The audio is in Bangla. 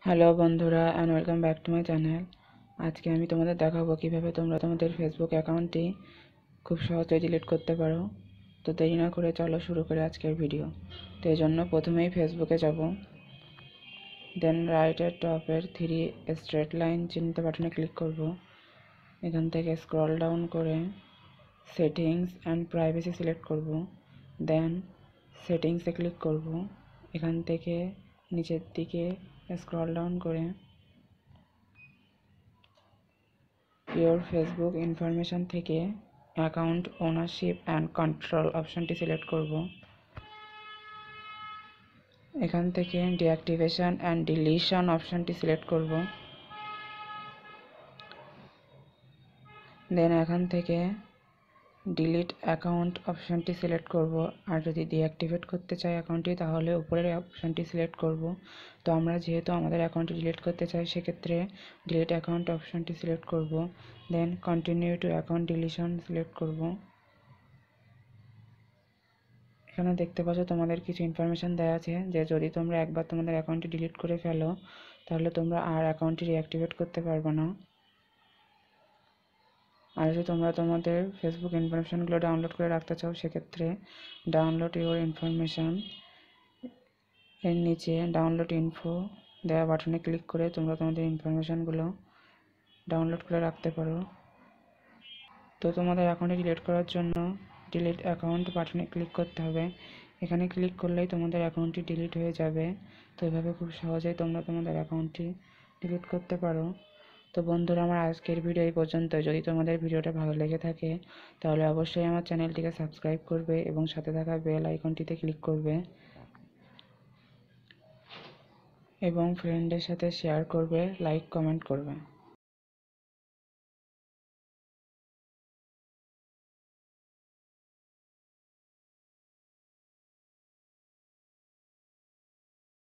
হ্যালো বন্ধুরা and welcome back to my channel. আজকে আমি তোমাদের দেখাবো কিভাবে তোমরা তোমাদের ফেসবুক অ্যাকাউন্টটি খুব সহজে ডিলিট করতে পারো। তো দেরি না করে চলো শুরু করে আজকের ভিডিও। তো এই জন্য প্রথমেই ফেসবুকে যাব, দেন রাইটের টপের 3 স্ট্রেট লাইন চিহ্নিত বাটনে ক্লিক করব। এখান থেকে স্ক্রল ডাউন করে সেটিংস অ্যান্ড প্রাইভেসি সিলেক্ট করব, দেন সেটিংসে ক্লিক করব। এখান থেকে নিচের দিকে স্ক্রল ডাউন করে ইওর ফেসবুক ইনফরমেশন থেকে অ্যাকাউন্ট ওনারশিপ অ্যান্ড কন্ট্রোল অপশনটি সিলেক্ট করব। এখান থেকে ডিঅ্যাক্টিভেশন অ্যান্ড ডিলিশন অপশনটি সিলেক্ট করব। দেন এখান থেকে ডিলিট অ্যাকাউন্ট অপশনটি সিলেক্ট করব। আর যদি ডিঅ্যাক্টিভেট করতে চাই অ্যাকাউন্টটি তাহলে উপরের অপশনটি সিলেক্ট করব। তো আমরা যেহেতু আমাদের অ্যাকাউন্টটি ডিলিট করতে চাই সেক্ষেত্রে ডিলিট অ্যাকাউন্ট অপশনটি সিলেক্ট করব। Then continue to account deletion select করব। এখানে দেখতে পাচ্ছ তোমাদের কিছু ইনফরমেশন দেওয়া আছে যে যদি তোমরা একবার তোমাদের অ্যাকাউন্টটি ডিলিট করে ফেলো তাহলে তোমরা আর অ্যাকাউন্টটি রিঅ্যাক্টিভেট করতে পারবে না। আর যদি তোমরা তোমাদের ফেসবুক ইনফরমেশনগুলো ডাউনলোড করে রাখতে চাও সেক্ষেত্রে ডাউনলোড ইওর ইনফরমেশন এর নিচে ডাউনলোড ইনফো দেওয়া বাটনে ক্লিক করে তোমরা তোমাদের ইনফরমেশনগুলো ডাউনলোড করে রাখতে পারো। তো তোমাদের অ্যাকাউন্টটি ডিলিট করার জন্য ডিলিট অ্যাকাউন্ট বাটনে ক্লিক করতে হবে। এখানে ক্লিক করলেই তোমাদের অ্যাকাউন্টটি ডিলিট হয়ে যাবে। তো এভাবে খুব সহজেই তোমরা তোমাদের অ্যাকাউন্টটি ডিলিট করতে পারো। তো বন্ধুরা, আমার আজকের ভিডিও এই পর্যন্ত। যদি তোমাদের ভিডিওটা ভালো লেগে থাকে তাহলে অবশ্যই আমার চ্যানেলটিকে সাবস্ক্রাইব করবে এবং সাথে থাকা বেল আইকনটিতে ক্লিক করবে এবং ফ্রেন্ডের সাথে শেয়ার করবে, লাইক কমেন্ট করবে।